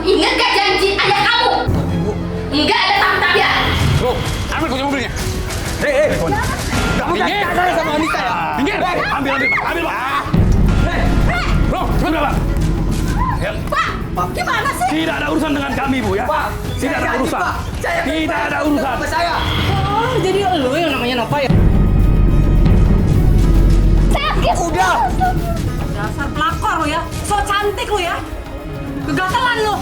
Ingat gak janji ayah kamu? Ibu. Enggak ada tapi ya. Bro, ambil kunci mobilnya. Hei. Kamu jangan kasar sama wanita ya. Minggir. Ambil, Pak. Bro, cepat Pak. Pak, gimana sih? Tidak ada urusan dengan kami, Bu ya. Pak, tidak ada urusan. Tidak ada urusan. Oh, jadi lu yang namanya Nova ya? Sakit. Udah. Dasar pelakor lu ya. So cantik lu ya. Kegatelan lu.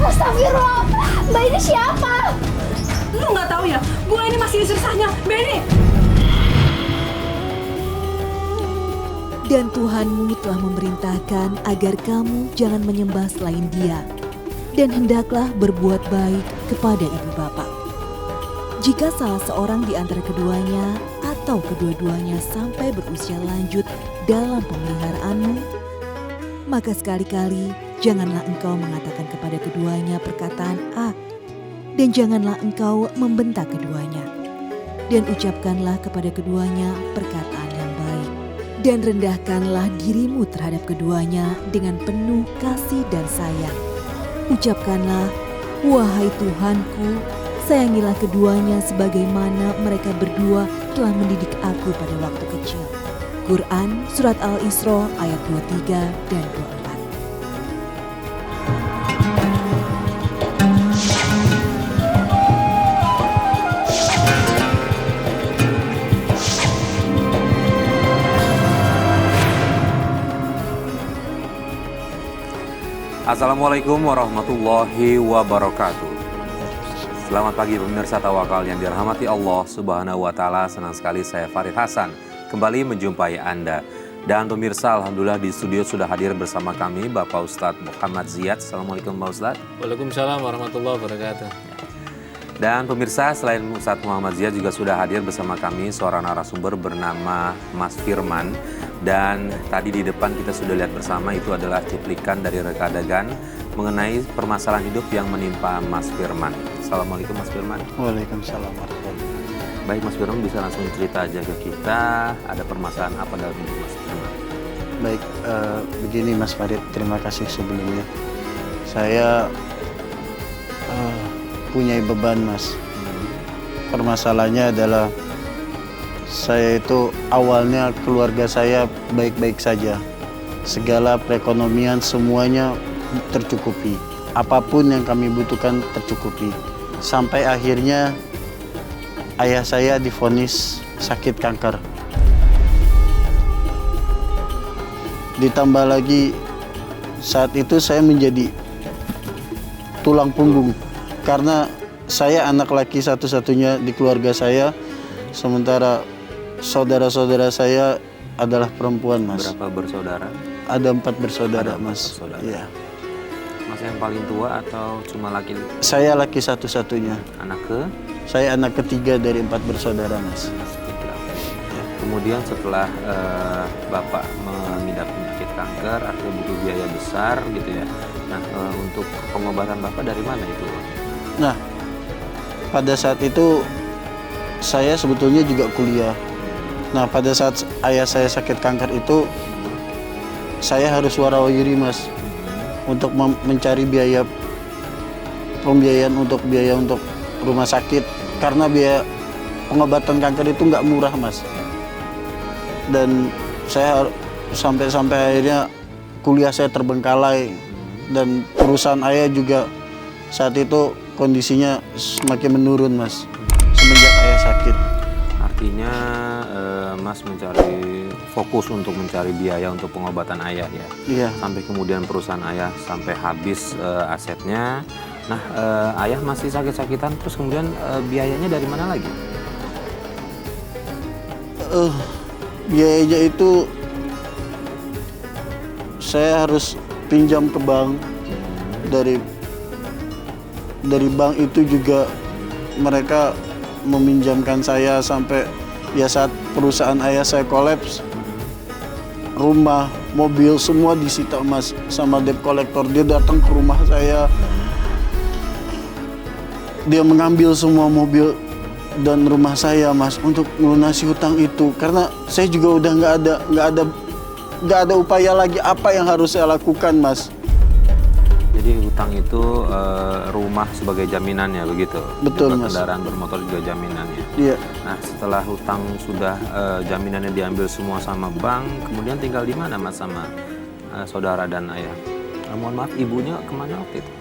Astagfirullah. Mbak ini siapa? Lu nggak tahu ya? Gua ini masih susahnya. Benny. Dan Tuhanmu telah memerintahkan agar kamu jangan menyembah selain Dia, dan hendaklah berbuat baik kepada ibu bapa. Jika salah seorang di antara keduanya atau kedua-duanya sampai berusia lanjut dalam pemeliharaanmu, maka sekali-kali janganlah engkau mengatakan kepada keduanya perkataan A, dan janganlah engkau membentak keduanya, dan ucapkanlah kepada keduanya perkataan yang baik. Dan rendahkanlah dirimu terhadap keduanya dengan penuh kasih dan sayang. Ucapkanlah, wahai Tuhanku, sayangilah keduanya sebagaimana mereka berdua telah mendidik aku pada waktu kecil. Quran Surat Al-Isra ayat 23 dan 24. Assalamualaikum warahmatullahi wabarakatuh. Selamat pagi pemirsa Tawakal yang dirahmati Allah Subhanahu wa Ta'ala. Senang sekali saya Farid Hasan kembali menjumpai Anda. Dan pemirsa, alhamdulillah di studio sudah hadir bersama kami Bapak Ustadz Muhammad Ziyad. Assalamualaikum Pak Ustadz. Waalaikumsalam warahmatullahi wabarakatuh. Dan pemirsa, selain Ustadz Muhammad Ziyad juga sudah hadir bersama kami seorang narasumber bernama Mas Firman. Dan tadi di depan kita sudah lihat bersama itu adalah cuplikan dari reka adegan mengenai permasalahan hidup yang menimpa Mas Firman. Assalamualaikum Mas Firman. Waalaikumsalam warahmatullahi wabarakatuh. Baik Mas Firman, bisa langsung cerita aja ke kita ada permasalahan apa dalam hidup Mas Firman? Baik, begini Mas Farid, terima kasih sebelumnya. Saya punya beban Mas. Permasalahannya adalah saya itu awalnya keluarga saya baik-baik saja. Segala perekonomian semuanya tercukupi. Apapun yang kami butuhkan tercukupi. Sampai akhirnya ayah saya divonis sakit kanker. Ditambah lagi saat itu saya menjadi tulang punggung. Karena saya anak laki satu-satunya di keluarga saya. Sementara saudara-saudara saya adalah perempuan, Mas. Berapa bersaudara? Ada 4 bersaudara, Ada 4 Mas. bersaudara. Iya. Mas yang paling tua atau cuma laki? Saya laki satu-satunya. Anak ke? Saya anak ketiga dari 4 bersaudara, Mas. Tiga. Kemudian setelah Bapak mengidap penyakit kanker, akhirnya butuh biaya besar gitu ya. Nah, untuk pengobatan Bapak dari mana itu? Nah, pada saat itu saya sebetulnya juga kuliah. Nah, pada saat ayah saya sakit kanker itu, saya harus warawiri Mas, untuk mencari pembiayaan untuk rumah sakit, karena biaya pengobatan kanker itu nggak murah Mas. Dan saya sampai akhirnya kuliah saya terbengkalai, dan perusahaan ayah juga saat itu kondisinya semakin menurun Mas, semenjak ayah sakit. Artinya Mas fokus untuk mencari biaya untuk pengobatan ayah ya? Iya. Sampai kemudian perusahaan ayah sampai habis asetnya. Nah, ayah masih sakit-sakitan, terus kemudian biayanya dari mana lagi? Biayanya itu saya harus pinjam ke bank. Dari bank itu juga mereka meminjamkan saya sampai ya saat perusahaan ayah saya kolaps, rumah, mobil semua disita Mas sama debt collector. Dia datang ke rumah saya, dia mengambil semua mobil dan rumah saya Mas untuk melunasi hutang itu, karena saya juga udah nggak ada upaya lagi apa yang harus saya lakukan Mas. Jadi hutang itu rumah sebagai jaminannya begitu? Betul, juga Mas. Kendaraan bermotor juga jaminannya. Iya. Nah setelah hutang sudah jaminannya diambil semua sama bank, kemudian tinggal di mana Mas sama saudara dan ayah? Mohon maaf, ibunya kemana waktu itu?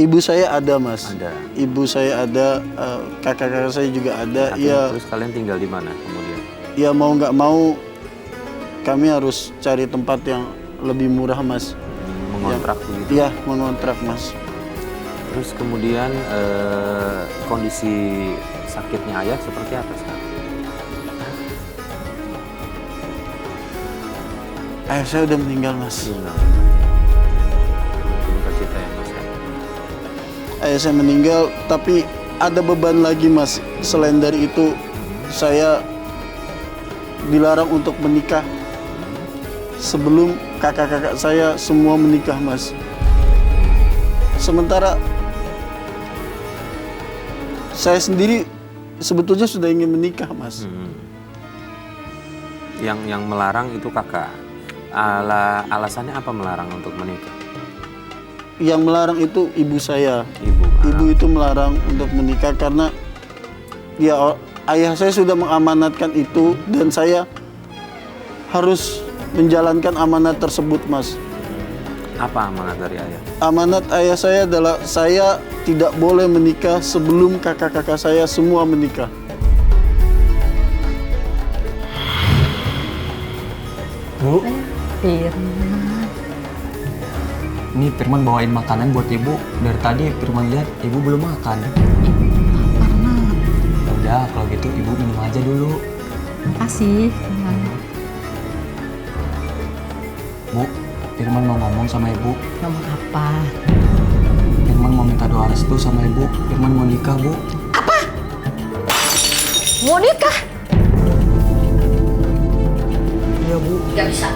Ibu saya ada, Mas. Ada. Ibu saya ada, kakak-kakak saya juga ada. Artinya Ya, terus kalian tinggal di mana kemudian? ya mau nggak mau kami harus cari tempat yang lebih murah, Mas. Mengontrak begitu? Iya, mengontrak, Mas. Terus kemudian kondisi sakitnya ayah seperti apa sekarang? Ayah saya udah meninggal, Mas. Duka cita ya Mas ya? Ayah saya meninggal, tapi ada beban lagi, Mas. Selain dari itu, saya dilarang untuk menikah sebelum kakak-kakak saya semua menikah, Mas. Sementara saya sendiri sebetulnya sudah ingin menikah, Mas. Yang melarang itu kakak. Alasannya apa melarang untuk menikah? Yang melarang itu ibu saya. Ibu. Ibu itu melarang untuk menikah karena ya ayah saya sudah mengamanatkan itu dan saya harus menjalankan amanat tersebut, Mas. Apa amanat dari ayah? Amanat ayah saya adalah saya tidak boleh menikah sebelum kakak-kakak saya semua menikah. Bu, Firman. ini Firman bawain makanan buat ibu. Dari tadi Firman lihat ibu belum makan. Ibu lapar, Nak. Ya udah, kalau gitu ibu minum aja dulu. Makasih. Bu, Firman mau ngomong sama ibu. Ngomong apa? Firman mau minta doa restu sama ibu. Firman mau nikah, Bu. Mau nikah? Iya, Bu. Gak bisa.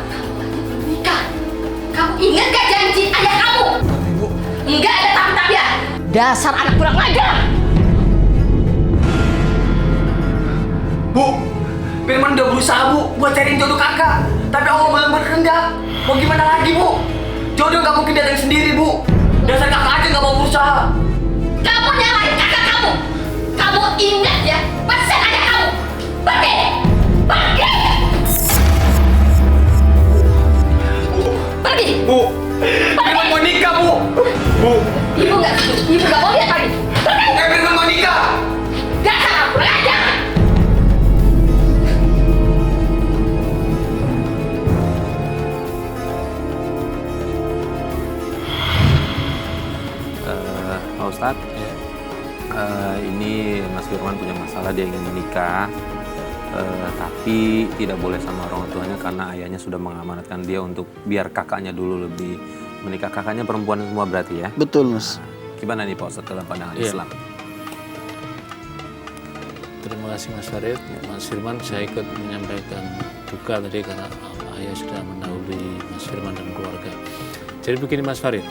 Kamu lagi menikah. Kamu ingat gak janji ayah kamu? Ibu. Enggak ada tapi-tapi ya. Dasar anak kurang ajar. Bu, Firman udah berusaha, Bu, buat cariin jodoh kakak. Tapi Allah belum berkehendak. Mau gimana lagi, Bu? Jodoh nggak mungkin datang sendiri, Bu. Dasar kakak aja nggak mau berusaha. Kamu nyalahin kakak kamu. Kamu ingat ya, pesan ayah kamu. Pergi! Pergi! Pergi! Bu, Firman mau nikah, Bu. Bu, Ibu nggak setuju. Ibu nggak mau lihat lagi. Pergi! Firman mau nikah. Dasar anak kurang ajar. Pak Ustadz, ini Mas Firman punya masalah, dia ingin menikah, tapi tidak boleh sama orang tuanya karena ayahnya sudah mengamanatkan dia untuk biar kakaknya dulu lebih menikah. Kakaknya perempuan semua berarti ya? Betul, Mas. Gimana nih Pak Ustadz dalam pandangan Iya. Islam? Terima kasih Mas Farid. Mas Firman, saya ikut menyampaikan duka tadi karena ayah sudah mendahului Mas Firman dan keluarga. Jadi begini Mas Farid,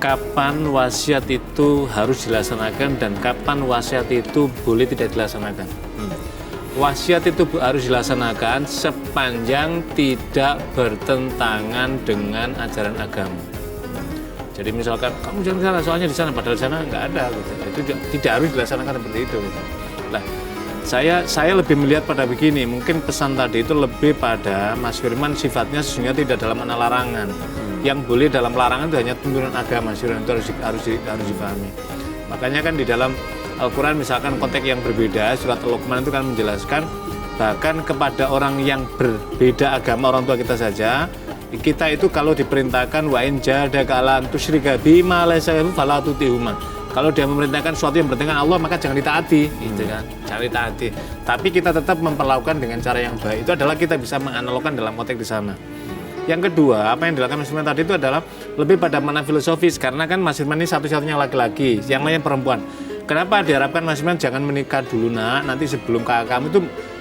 kapan wasiat itu harus dilaksanakan dan kapan wasiat itu boleh tidak dilaksanakan? Wasiat itu harus dilaksanakan sepanjang tidak bertentangan dengan ajaran agama. Jadi misalkan kamu jangan ke sana, soalnya di sana, padahal di sana nggak ada, gitu. Itu tidak harus dilaksanakan seperti itu. Gitu. Nah, saya lebih melihat pada begini, mungkin pesan tadi itu lebih pada Mas Firman sifatnya sesungguhnya tidak dalam mana larangan. Yang boleh dalam larangan itu hanya tuntunan agama, Mas Firman, itu harus dipahami. Makanya kan di dalam Al-Quran misalkan konteks yang berbeda, surat Al-Luqman itu kan menjelaskan bahkan kepada orang yang berbeda agama, orang tua kita saja, kita itu kalau diperintahkan wa in jahadaka ala an tusyrika bima laysa lahu fala tutihuma. Kalau dia memerintahkan sesuatu yang bertentangan Allah, maka jangan ditaati, gitu kan. Jangan ditaati. Tapi kita tetap memperlakukan dengan cara yang baik. Itu adalah kita bisa menganalogkan dalam konteks di sana. Yang kedua, apa yang dilakukan Mas Firman tadi itu adalah lebih pada mana filosofis, karena kan Mas Firman ini satu-satunya laki-laki, yang lainnya perempuan. Kenapa diharapkan Mas Firman jangan menikah dulu nak, nanti sebelum kakak kamu itu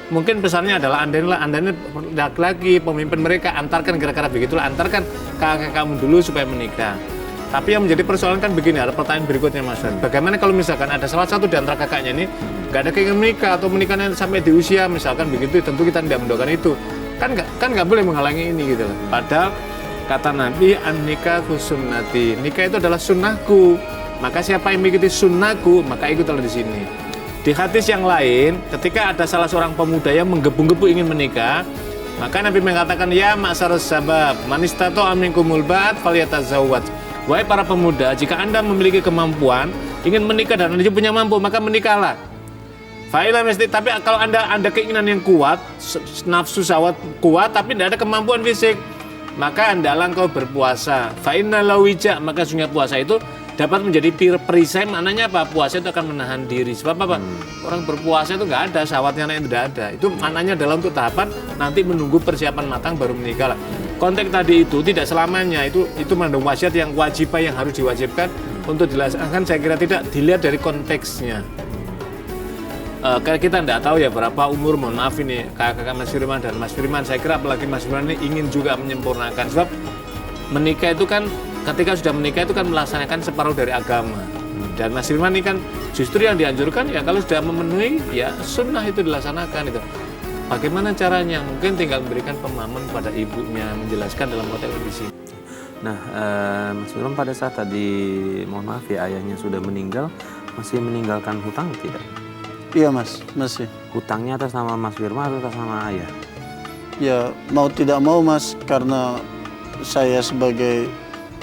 mungkin pesannya adalah anda ini laki-laki, pemimpin mereka, antarkan gara-gara begitulah, antarkan kakak kamu dulu supaya menikah. Tapi yang menjadi persoalan kan begini, ada pertanyaan berikutnya Mas Firman. Bagaimana kalau misalkan ada salah satu di antara kakaknya ini nggak ada keinginan menikah atau menikahnya sampai di usia misalkan begitu, tentu kita tidak mendoakan itu. Kan nggak boleh menghalangi ini gitu loh. Padahal Kata Nabi, an-nikahu sunnati. Nikah itu adalah sunnahku. Maka siapa yang mengikuti sunnahku, maka ikutlah di sini. Di hadis yang lain, ketika ada salah seorang pemuda yang menggebu-gebu ingin menikah, maka Nabi mengatakan, ya ma'syarus sabab, man istata'a minkumul ba'at falyatazawwaj. Wahai para pemuda, jika Anda memiliki kemampuan, ingin menikah dan Anda punya mampu, maka menikahlah. Fa'ilam mesti, tapi kalau Anda keinginan yang kuat, nafsu syahwat kuat, tapi tidak ada kemampuan fisik, maka hendaklah engkau berpuasa. Fa'inna lawija, maka sesungguhnya puasa itu dapat menjadi perisai. Maknanya apa? Puasa itu akan menahan diri. Sebab apa? Orang berpuasa itu nggak ada syahwatnya, yang tidak ada. Itu maknanya adalah untuk tahapan nanti menunggu persiapan matang baru menikah lah. Konteks tadi itu tidak selamanya itu mengandung wasiat yang wajibah yang harus diwajibkan untuk dilaksanakan. Saya kira tidak dilihat dari konteksnya. Karena kita tidak tahu ya berapa umur, mohon maaf ini kakak Mas Firman dan Mas Firman, saya kira apalagi Mas Firman ini ingin juga menyempurnakan, sebab menikah itu kan ketika sudah menikah itu kan melaksanakan separuh dari agama, dan Mas Firman ini kan justru yang dianjurkan ya kalau sudah memenuhi ya sunnah itu dilaksanakan itu. Bagaimana caranya? Mungkin tinggal memberikan pemahaman pada ibunya, menjelaskan dalam konteks di sini. Nah, Mas Firman pada saat tadi mohon maaf ya ayahnya sudah meninggal, masih meninggalkan hutang tidak? Iya Mas, masih. Hutangnya atas nama Mas Firman atau atas nama ayah? Ya mau tidak mau Mas, karena saya sebagai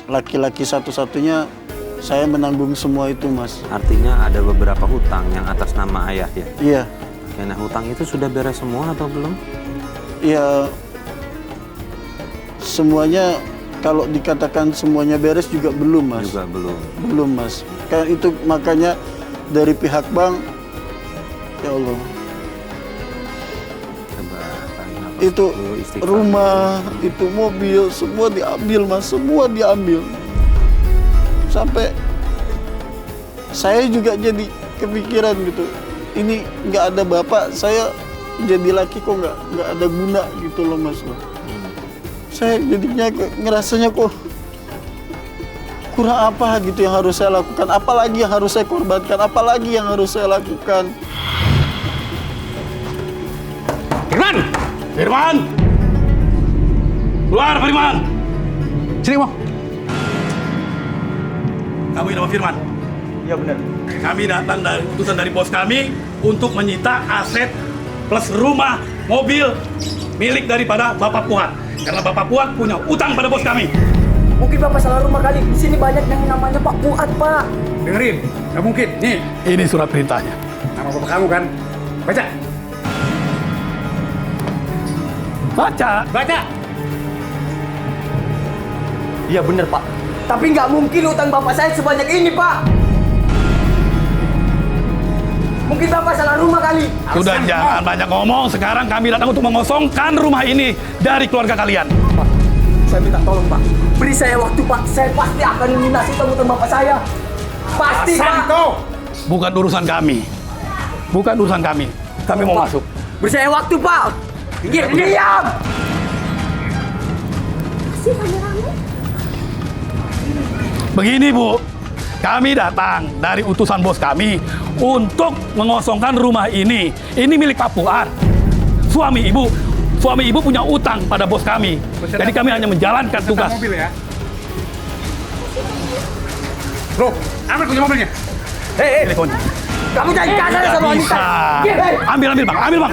laki-laki satu-satunya, saya menanggung semua itu Mas. Artinya ada beberapa hutang yang atas nama ayah ya? Iya. Nah, hutang itu sudah beres semua atau belum? Ya semuanya, kalau dikatakan semuanya beres juga belum Mas. Juga belum. Belum Mas. Kan itu makanya dari pihak bank, ya Allah, Coba tarik nafas itu dulu, istighfar. rumah, itu mobil, semua diambil Mas, semua diambil. Sampai saya juga jadi kepikiran gitu, ini nggak ada bapak, saya jadi laki kok nggak ada guna gitu loh Mas. Saya jadinya ngerasanya kok kurang apa gitu yang harus saya lakukan, apalagi yang harus saya korbankan, apalagi yang harus saya lakukan. Firman! Firman! Keluar, Firman! Sini, mau. Kamu nama Firman? Iya benar. Kami datang dari utusan dari bos kami untuk menyita aset plus rumah, mobil milik daripada Bapak Puat. Karena Bapak Puat punya utang pada bos kami. Mungkin Bapak salah rumah kali. Di sini banyak yang namanya Pak Fuad, Pak. Dengerin, nggak mungkin. Nih, ini surat perintahnya. Nama bapak kamu kan? Baca. Baca. Baca. Iya bener, Pak. Tapi nggak mungkin utang Bapak saya sebanyak ini, Pak. Mungkin Bapak salah rumah kali. Sudah jangan banyak ngomong. Sekarang kami datang untuk mengosongkan rumah ini dari keluarga kalian. Pak, saya minta tolong, Pak. Beri saya waktu, Pak. Saya pasti akan melunasi utang Bapak saya. Pasti, Pak. Bukan urusan kami. Bukan urusan kami. Kami mau masuk. Beri saya waktu, Pak. Diam! Begini, Bu. Kami datang dari utusan bos kami untuk mengosongkan rumah ini. Ini milik Pak Fuad. Suami ibu punya utang pada bos kami. Jadi kami hanya menjalankan tugas. Mobil ya. Bro, ambil kunci mobilnya. Hei, kamu jangan kasar sama wanita. Ambil bang.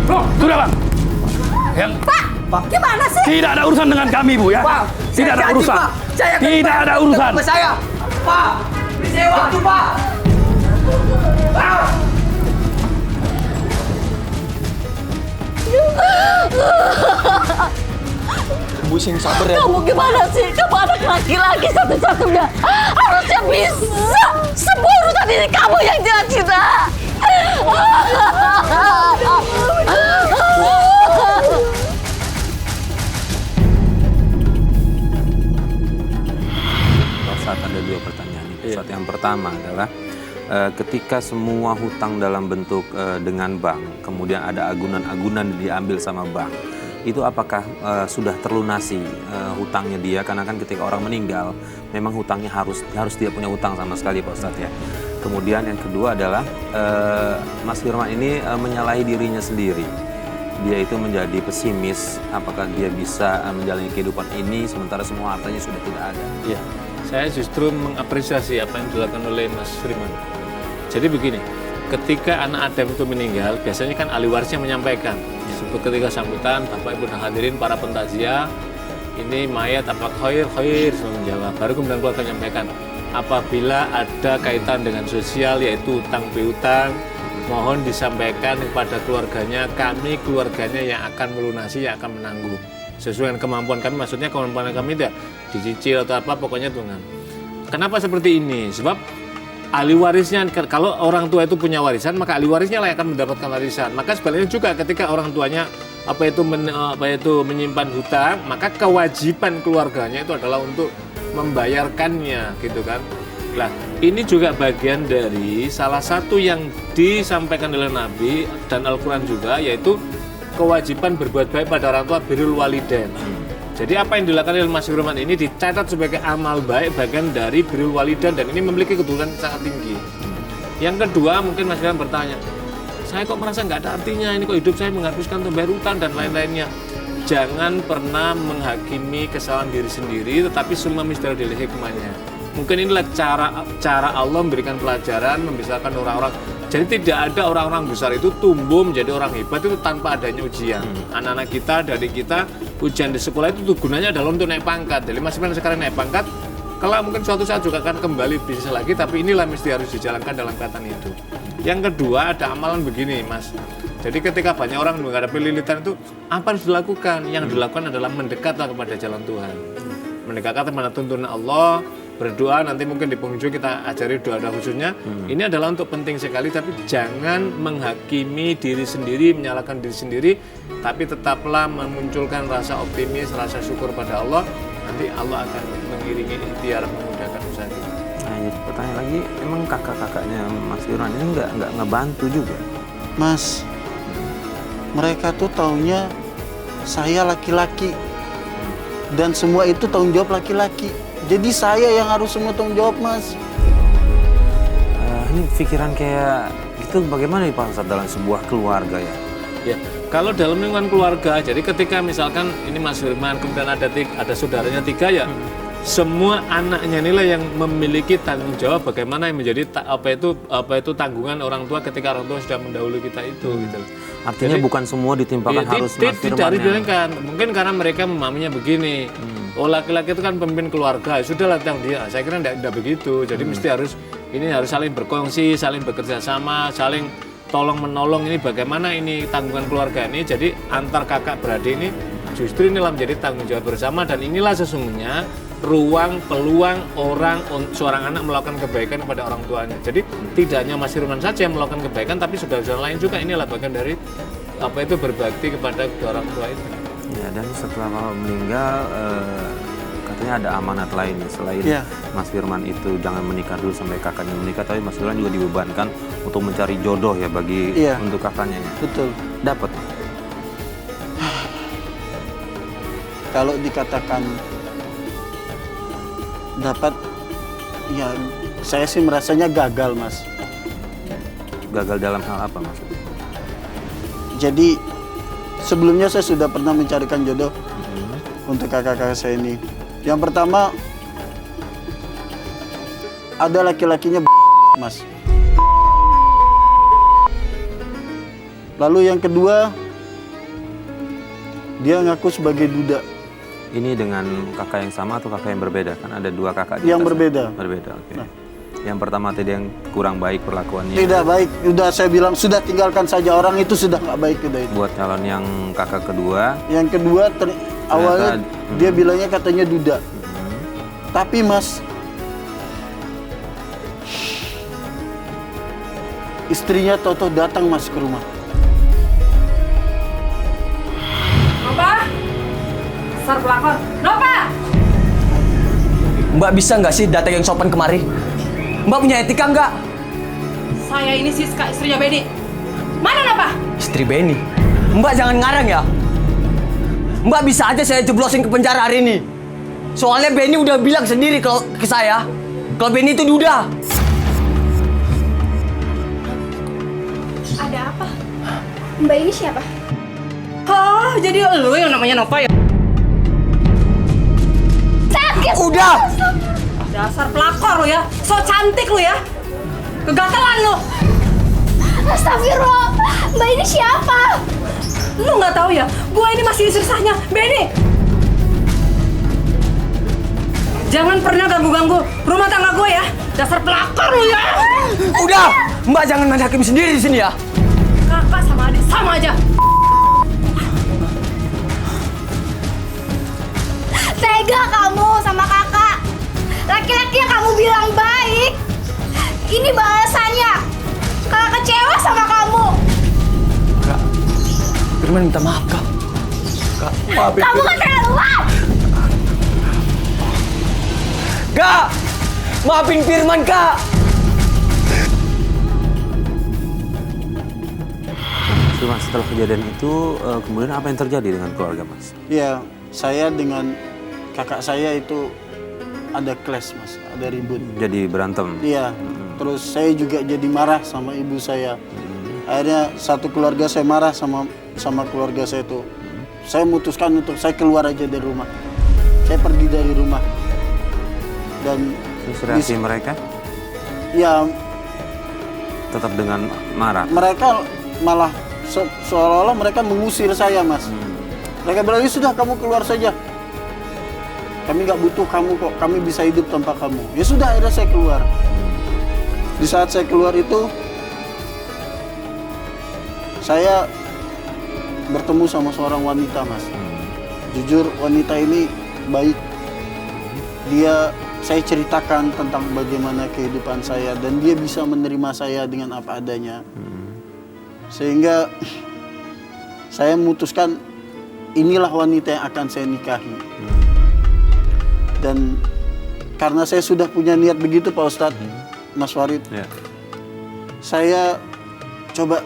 Bro, sudah bang. Pak, gimana sih? Tidak ada urusan dengan kami, Bu ya. Pak, tidak ada urusan. Tidak ada urusan. Bapak saya. Pak, beri saya waktu, Pak. Bu sing sabar ya. Kamu gimana sih? Kamu anak laki-laki satu-satunya. Harusnya bisa. Semua urusan ini kamu yang cita-cita. Saat ada dua pertanyaan itu. Saat yang pertama adalah ketika semua hutang dalam bentuk dengan bank, kemudian ada agunan-agunan diambil sama bank, itu apakah sudah terlunasi hutangnya dia? Karena kan ketika orang meninggal, memang hutangnya harus dia punya hutang sama sekali Pak Ustadz ya. Kemudian yang kedua adalah Mas Firman ini menyalahi dirinya sendiri. dia itu menjadi pesimis, apakah dia bisa menjalani kehidupan ini sementara semua hartanya sudah tidak ada? Ya, saya justru mengapresiasi apa yang dilakukan oleh Mas Firman. Jadi begini, ketika anak Adam itu meninggal, biasanya kan ahli warisnya menyampaikan. Sebut ketika sambutan, Bapak Ibu dan hadirin para pentakziah, ini mayat apa khair, semua menjawab. Baru kemudian keluarga menyampaikan, apabila ada kaitan dengan sosial yaitu utang piutang, mohon disampaikan kepada keluarganya, kami keluarganya yang akan melunasi, yang akan menanggung sesuai dengan kemampuan kami. Maksudnya kemampuan kami tidak dicicil atau apa, pokoknya Tuhan. Kenapa seperti ini? Sebab ahli warisnya, kalau orang tua itu punya warisan, maka ahli warisnya lah yang akan mendapatkan warisan. Maka sebaliknya juga ketika orang tuanya apa itu menyimpan hutang, maka kewajiban keluarganya itu adalah untuk membayarkannya, gitu kan. Nah, ini juga bagian dari salah satu yang disampaikan oleh Nabi dan Al-Quran juga, yaitu kewajiban berbuat baik pada orang tua, birrul walidain. Jadi apa yang dilakukan oleh Mas Firman ini dicatat sebagai amal baik, bagian dari birrul walidain, dan ini memiliki kedudukan sangat tinggi. Yang kedua, mungkin Mas Firman bertanya, saya kok merasa nggak ada artinya, ini kok hidup saya menghabiskan untuk bayar utang dan lain-lainnya. Jangan pernah menghakimi kesalahan diri sendiri, tetapi semua misteri dari hikmahnya. Mungkin inilah cara Allah memberikan pelajaran, membesarkan orang-orang. Jadi tidak ada orang-orang besar itu tumbuh menjadi orang hebat itu tanpa adanya ujian. Anak-anak kita, dari kita, ujian di sekolah itu gunanya adalah untuk naik pangkat. Jadi Mas Firman sekarang naik pangkat, kalau mungkin suatu saat juga akan kembali bisnis lagi, tapi inilah mesti harus dijalankan dalam kaitan itu. Yang kedua, ada amalan begini, Mas. Jadi ketika banyak orang menghadapi lilitan itu, apa harus dilakukan? Yang dilakukan adalah mendekatlah kepada jalan Tuhan. Mendekatlah kepada tuntunan Allah, berdoa, nanti mungkin di penghujung kita ajari doa-doa khususnya. Ini adalah untuk penting sekali, tapi jangan menghakimi diri sendiri, menyalahkan diri sendiri, tapi tetaplah memunculkan rasa optimis, rasa syukur pada Allah. Nanti Allah akan mengiringi ikhtiar, memudahkan usaha kita. Nah, jadi pertanyaan lagi, emang kakak-kakaknya Mas Firman ini nggak ngebantu juga? Mas, mereka tuh taunya saya laki-laki dan semua itu tanggung jawab laki-laki. Jadi saya yang harus semua tanggung jawab, Mas. Ini pikiran kayak gitu bagaimana nih Pak Ustadz dalam sebuah keluarga ya? Ya, kalau dalam lingkungan keluarga, jadi ketika misalkan ini Mas Firman, kemudian ada saudaranya 3 ya, semua anaknya inilah yang memiliki tanggung jawab bagaimana yang menjadi apa itu tanggungan orang tua ketika orang tua sudah mendahului kita itu, gitu. Artinya jadi, bukan semua ditimpakan harus Mas Firman. Tidak dibilangkan, mungkin karena mereka memahaminya begini. Oh, laki-laki itu kan pemimpin keluarga, sudahlah tentang dia. Saya kira tidak begitu. Jadi mesti harus saling berkongsi, saling bekerja sama, saling tolong menolong. Ini bagaimana ini tanggungan keluarga ini. Jadi antar kakak beradik ini justru inilah menjadi tanggung jawab bersama, dan inilah sesungguhnya ruang peluang seorang anak melakukan kebaikan kepada orang tuanya. Jadi tidak hanya Mas Firman saja yang melakukan kebaikan, tapi saudara-saudara lain juga. Inilah bagian dari berbakti kepada kedua orang tua itu. Ya, dan setelah Bapak meninggal, katanya ada amanat lain selain Mas Firman itu jangan menikah dulu sampai kakaknya menikah, tapi Mas Firman juga dibebankan untuk mencari jodoh ya untuk kakaknya. Ya. Betul. Dapat. Kalau dikatakan dapat, ya saya sih merasanya gagal, Mas. Gagal dalam hal apa maksudnya? Jadi sebelumnya saya sudah pernah mencarikan jodoh untuk kakak-kakak saya ini. Yang pertama, ada laki-lakinya Mas. Lalu yang kedua, dia ngaku sebagai duda. Ini dengan kakak yang sama atau kakak yang berbeda? Kan ada 2 kakak. Yang berbeda. Berbeda, oke. Nah. Yang pertama tadi yang kurang baik perlakuannya. Tidak baik, udah saya bilang sudah tinggalkan saja, orang itu sudah nggak baik udah itu. Buat calon yang kakak kedua. Yang kedua awalnya dia bilangnya katanya duda. Tapi Mas, istrinya Toto datang Mas ke rumah. Nova, besar pelakor. Nova, Mbak bisa nggak sih datang yang sopan kemari? Mbak punya etika nggak? saya ini Siska, istrinya Benny. Mana Nova? Istri Benny? Mbak jangan ngarang ya. Mbak bisa aja saya jeblosin ke penjara hari ini. Soalnya Benny udah bilang sendiri kalau ke saya, kalau Benny itu duda. Ada apa? Mbak ini siapa? Hah, jadi lu yang namanya Nova ya? Sakit! Udah! Dasar pelakor lu ya, so cantik lu ya. Kegatelan lu. Astagfirullah, Mbak ini siapa? Lu nggak tahu ya, gua ini masih istri sahnya, Benny. Jangan pernah ganggu-ganggu rumah tangga gue ya. Dasar pelakor lu ya. Udah! Mbak jangan main hakim sendiri di sini ya. Kakak sama adik sama aja. Tega kamu sama kakak. Laki-laki yang kamu bilang baik, ini balasannya. Kakak kecewa sama kamu. Kak, Firman minta maaf, Kak. Kak, maafin Kamu keterlaluan. Kak! Maafin Firman, Kak! Mas, setelah kejadian itu, kemudian apa yang terjadi dengan keluarga Mas? Ya, saya dengan kakak saya itu ada clash, Mas, ada ribut. Jadi berantem? Iya, terus saya juga jadi marah sama ibu saya. Akhirnya satu keluarga saya marah sama keluarga saya itu. Saya memutuskan untuk saya keluar aja dari rumah. Saya pergi dari rumah. Dan Terus reaksi mereka? Ya, Tetap dengan marah? mereka malah seolah-olah mereka mengusir saya, Mas. Mereka bilang, ya sudah kamu keluar saja. Kami nggak butuh kamu kok, kami bisa hidup tanpa kamu. Ya sudah, akhirnya saya keluar. Di saat saya keluar itu, saya bertemu sama seorang wanita, Mas. Jujur, wanita ini baik. Saya ceritakan tentang bagaimana kehidupan saya dan dia bisa menerima saya dengan apa adanya. Sehingga saya memutuskan inilah wanita yang akan saya nikahi. Dan karena saya sudah punya niat begitu, Pak Ustadz, Mas Farid, saya coba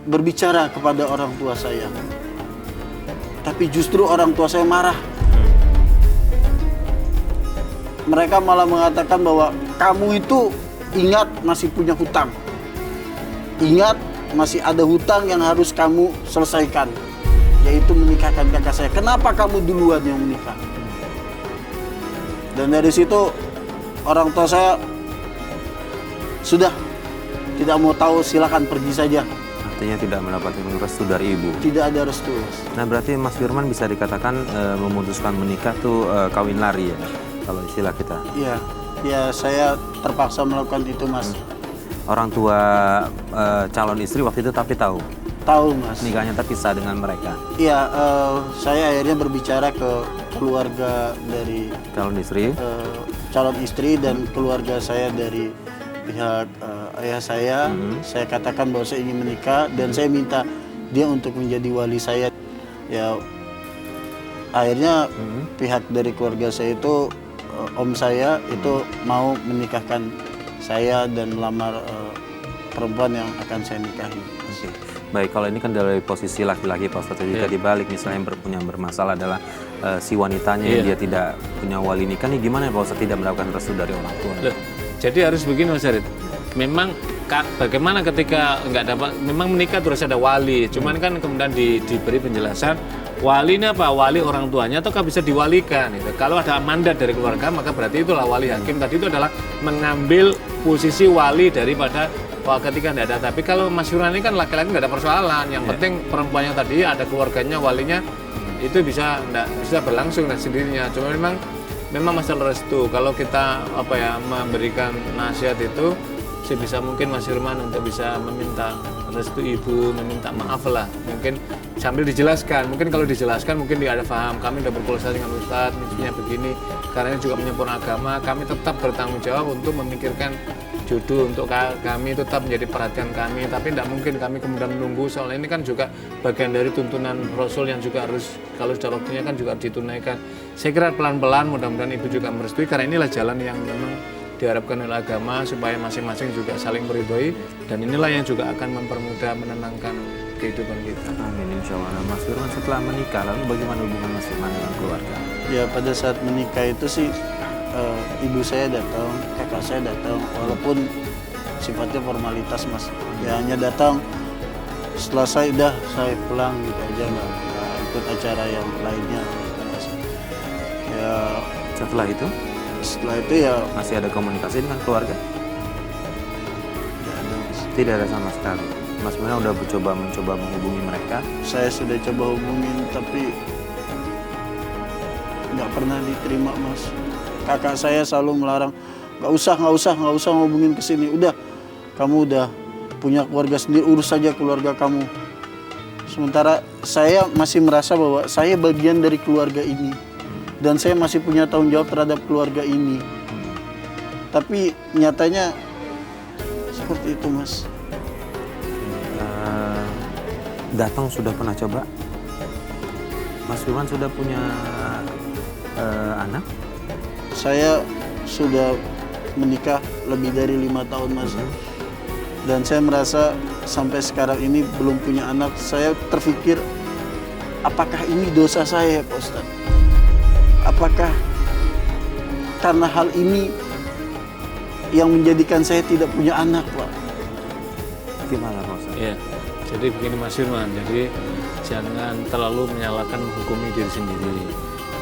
berbicara kepada orang tua saya. Tapi justru orang tua saya marah. Mereka malah mengatakan bahwa kamu itu ingat masih punya hutang. Ingat masih ada hutang yang harus kamu selesaikan, yaitu menikahkan kakak saya. Kenapa kamu duluan yang menikah? Dan dari situ orang tua saya sudah tidak mau tahu, silakan pergi saja. Artinya tidak mendapatkan restu dari ibu? Tidak ada restu. Nah berarti Mas Firman bisa dikatakan memutuskan menikah tuh kawin lari ya? Kalau istilah kita. Iya, ya saya terpaksa melakukan itu, Mas. Orang tua calon istri waktu itu tapi tahu? Tahu, Mas. Nikahnya terpisah dengan mereka? Iya, saya akhirnya berbicara ke keluarga dari calon istri, calon istri dan keluarga saya dari pihak ayah saya. Saya katakan bahwa saya ingin menikah dan saya minta dia untuk menjadi wali saya. Ya, akhirnya pihak dari keluarga saya itu om saya itu mau menikahkan saya dan melamar perempuan yang akan saya nikahi. Okay. Baik, kalau ini kan dari posisi laki-laki, Pak Ustadz, jika dibalik misalnya yang bermasalah adalah si wanitanya yang dia tidak punya wali nikah, nih gimana ya Pak Ustadz tidak mendapatkan restu dari orang tua? Loh, jadi harus begini Mas Arid, memang bagaimana ketika nggak dapat, memang menikah terus ada wali, cuman kan kemudian diberi penjelasan wali ini apa? Wali orang tuanya ataukah bisa diwalikan gitu. Kalau ada mandat dari keluarga maka berarti itulah wali. Hakim tadi itu adalah mengambil posisi wali daripada ketika tidak ada. Tapi kalau Mas Firman ini kan laki-laki nggak ada persoalan. Yang penting perempuannya tadi ada keluarganya, walinya itu bisa berlangsung dan sendirinya. Cuma memang masalah restu. Kalau kita memberikan nasihat itu sebisa mungkin Mas Firman untuk bisa meminta restu ibu, meminta maaf lah, mungkin sambil dijelaskan. Mungkin kalau dijelaskan mungkin dia ada paham, kami udah berkonsultasi dengan Ustadz, misalnya begini, karena ini juga menyempurna agama, kami tetap bertanggung jawab untuk memikirkan jodoh untuk kami, tetap menjadi perhatian kami, tapi tidak mungkin kami kemudian menunggu, soalnya ini kan juga bagian dari tuntunan Rasul yang juga harus, kalau sudah waktunya kan juga ditunaikan. Saya kira pelan-pelan mudah-mudahan ibu juga merestui, karena inilah jalan yang memang diharapkan oleh agama supaya masing-masing juga saling meridhoi, dan inilah yang juga akan mempermudah menenangkan kehidupan kita. Amin, insya Allah. Mas Firman setelah menikah, lalu bagaimana hubungan Mas Firman dengan keluarga? Ya pada saat menikah itu sih ibu saya datang, kakak saya datang, walaupun sifatnya formalitas, Mas. Ya hanya datang Setelah saya pulang gitu aja, nggak ikut acara yang lainnya. Ya Setelah itu ya masih ada komunikasi dengan keluarga? nggak ada, Mas. Tidak ada sama sekali. Mas Firman udah mencoba menghubungi mereka? Saya sudah coba hubungin tapi nggak pernah diterima, Mas. Kakak saya selalu melarang, nggak usah ngubungin ke sini. Udah, kamu udah punya keluarga sendiri, urus saja keluarga kamu. Sementara saya masih merasa bahwa saya bagian dari keluarga ini dan saya masih punya tanggung jawab terhadap keluarga ini. Tapi nyatanya seperti itu, Mas. Datang sudah pernah coba? Mas Firman sudah punya anak? Saya sudah menikah lebih dari 5 tahun, Mas. Dan saya merasa sampai sekarang ini belum punya anak. Saya terpikir, apakah ini dosa saya, Pak Ustadz? Apakah karena hal ini yang menjadikan saya tidak punya anak, Pak? Gimana, Pak Ustadz? Ya, jadi begini Mas Firman, jadi jangan terlalu menyalahkan menghukumi diri sendiri.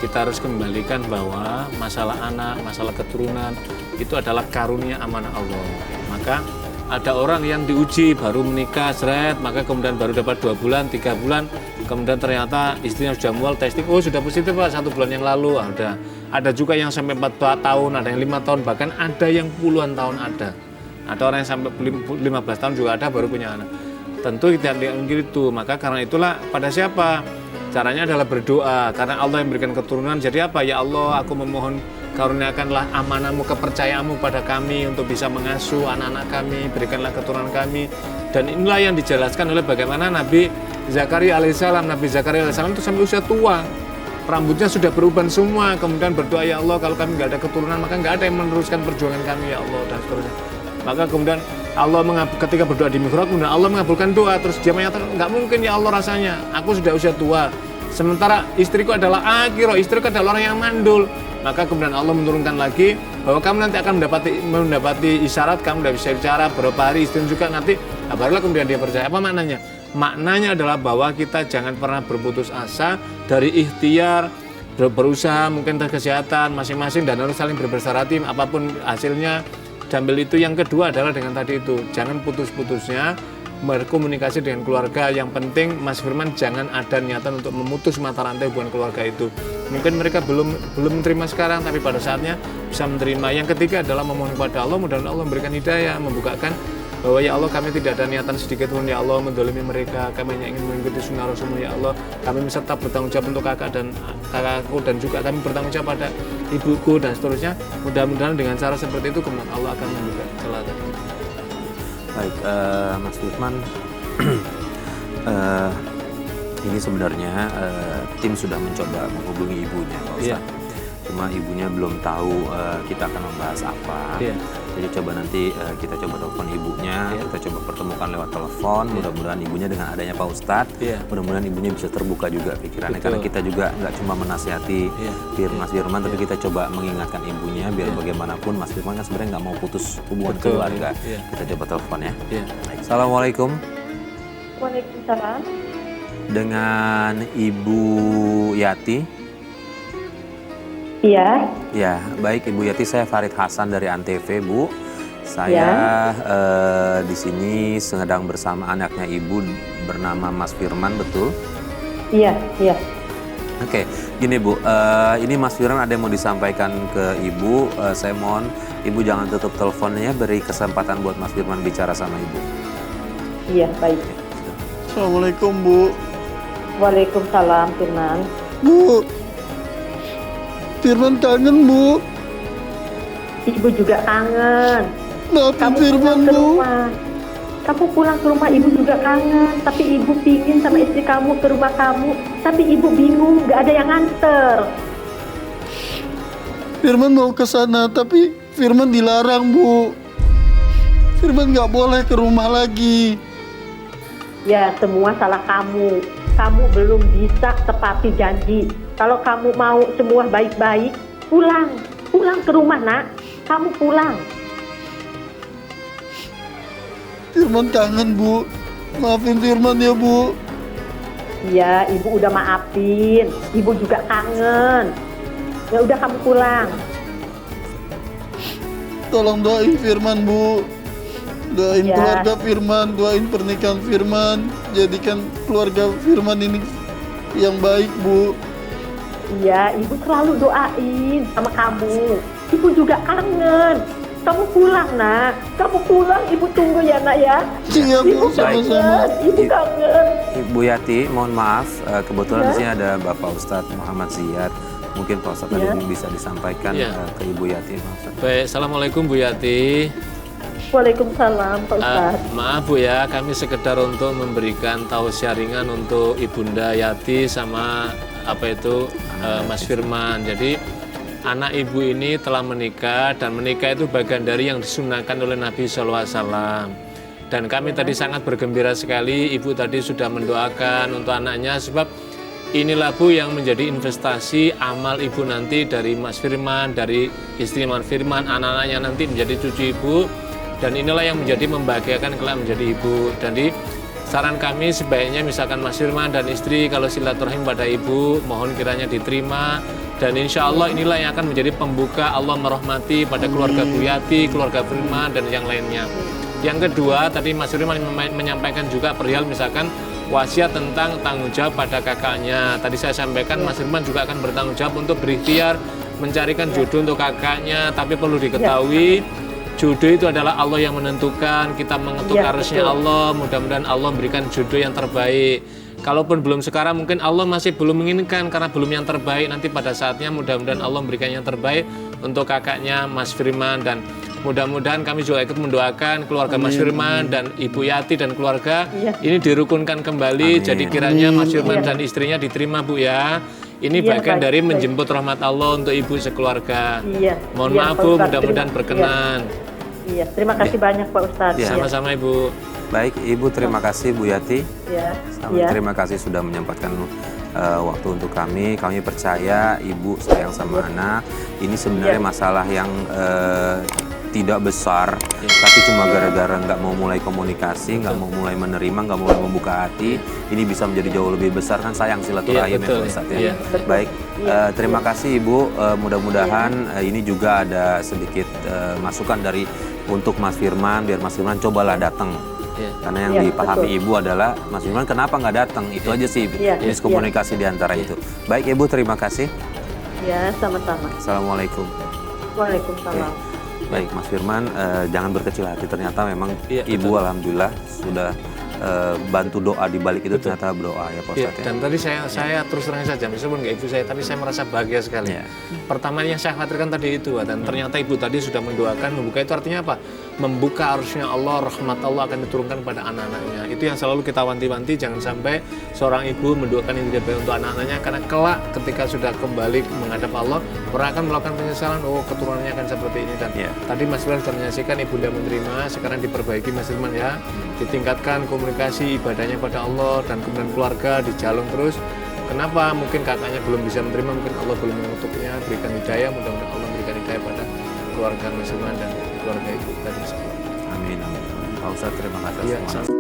Kita harus kembalikan bahwa masalah anak, masalah keturunan itu adalah karunia amanah Allah. Maka ada orang yang diuji baru menikah, maka kemudian baru dapat 2 bulan, 3 bulan, kemudian ternyata istrinya sudah mual testing, oh sudah positif Pak 1 bulan yang lalu, udah. Ada juga yang sampai 4 tahun, ada yang 5 tahun, bahkan ada yang puluhan tahun ada. Ada orang yang sampai 15 tahun juga ada baru punya anak. Tentu tidak gitu. Maka karena itulah pada siapa? Caranya adalah berdoa. Karena Allah yang berikan keturunan. Jadi apa? Ya Allah, aku memohon karuniakanlah amanahmu, kepercayaanmu pada kami untuk bisa mengasuh anak-anak kami. Berikanlah keturunan kami. Dan inilah yang dijelaskan oleh bagaimana Nabi Zakaria alaihissalam. Nabi Zakaria alaihissalam itu sampai usia tua. Rambutnya sudah beruban semua. Kemudian berdoa, ya Allah, kalau kami nggak ada keturunan, maka nggak ada yang meneruskan perjuangan kami, ya Allah, dan seterusnya. Maka kemudian Allah ketika berdoa di mihrab, kemudian Allah mengabulkan doa. Terus dia menyatakan, nggak mungkin ya Allah rasanya, aku sudah usia tua. Sementara istriku adalah akhiro, istriku adalah orang yang mandul. Maka kemudian Allah menurunkan lagi bahwa kamu nanti akan mendapati isyarat, kamu sudah bisa bicara beberapa hari, istri juga nanti. Nah, barulah kemudian dia percaya. Apa maknanya? Maknanya adalah bahwa kita jangan pernah berputus asa dari ikhtiar, berusaha mungkin kesehatan masing-masing dan harus saling berbesar hati apapun hasilnya. Sambil itu yang kedua adalah dengan tadi itu, jangan putus-putusnya berkomunikasi dengan keluarga. Yang penting Mas Firman jangan ada niatan untuk memutus mata rantai hubungan keluarga itu. Mungkin mereka belum menerima sekarang, tapi pada saatnya bisa menerima. Yang ketiga adalah memohon kepada Allah, mudah-mudahan Allah memberikan hidayah, membukakan bahwa ya Allah kami tidak ada niatan sedikit pun ya Allah mendolimi mereka, kami hanya ingin mengikuti sunnah Rasulullah ya Allah, kami tetap bertanggung jawab untuk kakakku dan juga kami bertanggung jawab pada ibuku dan seterusnya. Mudah-mudahan dengan cara seperti itu kemudian Allah akan membuka celah. Baik, Mas Firman, ini sebenarnya tim sudah mencoba menghubungi ibunya, Pak Ustadz. Cuma ibunya belum tahu kita akan membahas apa. Jadi coba nanti kita coba telepon ibunya, kita coba pertemukan lewat telepon. Mudah-mudahan ibunya dengan adanya Pak Ustadz, mudah-mudahan ibunya bisa terbuka juga pikirannya. Karena kita juga nggak cuma menasihati Mas Firman, tapi kita coba mengingatkan ibunya biar bagaimanapun Mas Firman kan sebenarnya nggak mau putus hubungan keluarga. Kita coba telepon ya. Assalamualaikum. Waalaikumsalam. Dengan Ibu Yati. Iya. Ya, baik Ibu Yati, saya Farid Hasan dari Antv, Bu. Saya di sini sedang bersama anaknya Ibu bernama Mas Firman, betul? Iya. Oke, gini Bu, ini Mas Firman ada yang mau disampaikan ke Ibu. Saya mohon Ibu jangan tutup teleponnya, beri kesempatan buat Mas Firman bicara sama Ibu. Iya, baik. Assalamualaikum, Bu. Waalaikumsalam, Firman. Bu, Firman kangen, Bu. Ibu juga kangen. Maafin Firman, Bu. Kamu pulang ke rumah, ibu juga kangen. Tapi ibu pingin sama istri kamu ke rumah kamu. Tapi ibu bingung, gak ada yang nganter. Firman mau ke sana, tapi Firman dilarang, Bu. Firman gak boleh ke rumah lagi. Ya, semua salah kamu. Kamu belum bisa tepati janji. Kalau kamu mau semua baik-baik, pulang ke rumah, Nak. Kamu pulang. Firman kangen, Bu. Maafin Firman ya, Bu. Iya, ibu udah maafin. Ibu juga kangen. Ya udah kamu pulang. Tolong doain Firman, Bu. Doain Ya. keluarga Firman, doain pernikahan Firman. Jadikan keluarga Firman ini yang baik, Bu. Iya, ibu selalu doain sama kamu. Ibu juga kangen. Kamu pulang, Nak. Kamu pulang, ibu tunggu ya, Nak ya. Iya, Bu, Ibu sama-sama. kangen. Ibu kangen. Ibu Yati, mohon maaf, kebetulan Ya. di sini ada Bapak Ustadz Muhammad Ziyad. Mungkin Pak Ustadz Ya. tadi bisa disampaikan Ya. ke Ibu Yati, Pak Ustadz. Baik, Assalamualaikum Bu Yati. Waalaikumsalam, Pak Ustadz. Maaf Bu ya, kami sekedar untuk memberikan tausiah ringan untuk Ibunda Yati sama Mas Firman. Jadi anak ibu ini telah menikah dan menikah itu bagian dari yang disunahkan oleh Nabi SAW. Dan kami tadi sangat bergembira sekali, ibu tadi sudah mendoakan untuk anaknya sebab inilah Bu yang menjadi investasi amal ibu nanti dari Mas Firman, dari istri Mas Firman, anak-anaknya nanti menjadi cucu ibu. Dan inilah yang menjadi membahagiakan kelak menjadi ibu. Jadi saran kami sebaiknya misalkan Mas Firman dan istri kalau silaturahim pada ibu mohon kiranya diterima. Dan insya Allah inilah yang akan menjadi pembuka Allah merahmati pada keluarga Bu Yati, keluarga Firman dan yang lainnya. Yang kedua tadi Mas Firman menyampaikan juga perihal misalkan wasiat tentang tanggung jawab pada kakaknya. Tadi saya sampaikan Mas Firman juga akan bertanggung jawab untuk berikhtiar mencarikan jodoh untuk kakaknya. Tapi perlu diketahui jodoh itu adalah Allah yang menentukan, kita mengetuk arasnya Allah, mudah-mudahan Allah memberikan jodoh yang terbaik. Kalaupun belum sekarang mungkin Allah masih belum menginginkan karena belum yang terbaik, nanti pada saatnya mudah-mudahan Allah memberikan yang terbaik untuk kakaknya Mas Firman. Dan mudah-mudahan kami juga ikut mendoakan keluarga Mas Firman dan Ibu Yati dan keluarga ini dirukunkan kembali. Jadi kiranya Mas Firman dan istrinya diterima Bu ya. Ini bagian dari menjemput rahmat Allah untuk ibu sekeluarga. Mohon maaf Bu, mudah-mudahan berkenan. Iya, terima kasih banyak Pak Ustadz. Sama-sama Ibu. Baik, Ibu terima kasih Bu Yati. Ya. Terima kasih sudah menyempatkan waktu untuk kami. Kami percaya Ibu sayang sama anak. Ini sebenarnya masalah yang tidak besar, tapi cuma gara-gara nggak mau mulai komunikasi, nggak mau mulai menerima, nggak mau mulai membuka hati, ini bisa menjadi jauh lebih besar kan, sayang silaturahim ya Pak Ustadz ya. Baik, terima kasih Ibu. Mudah-mudahan ini juga ada sedikit masukan dari untuk Mas Firman, biar Mas Firman cobalah datang. Karena yang dipahami Ibu adalah Mas Firman kenapa nggak datang, itu aja sih miskomunikasi di antara itu. Baik Ibu, terima kasih. Ya, sama-sama. Assalamualaikum. Waalaikumsalam. Baik Mas Firman, jangan berkecil hati, ternyata memang Ibu alhamdulillah sudah bantu doa di balik itu, ternyata berdoa ya Pak Ustadz. Dan tadi saya terus terang saja, meskipun nggak ibu saya, tapi saya merasa bahagia sekali. Pertama yang saya khawatirkan tadi itu, dan ternyata ibu tadi sudah mendoakan, membuka itu artinya apa? Membuka arusnya Allah, rahmat Allah akan diturunkan pada anak-anaknya. Itu yang selalu kita wanti-wanti, jangan sampai seorang ibu mendoakan yang tidak baik untuk anak-anaknya, karena kelak ketika sudah kembali menghadap Allah, orang akan melakukan penyesalan, oh keturunannya akan seperti ini. Dan tadi Mas Firman sudah menyaksikan ibunda menerima, sekarang diperbaiki Mas Firman ya, ditingkatkan komunikasi ibadahnya pada Allah dan kemudian keluarga dijalung terus. Kenapa? Mungkin kakaknya belum bisa menerima, mungkin Allah belum mengutuknya, berikan hidayah, mudah-mudahan Allah berikan hidayah pada keluarga Mas Firman dan keluarga ibu tadi. Amin. Pak Ustadz terima kasih.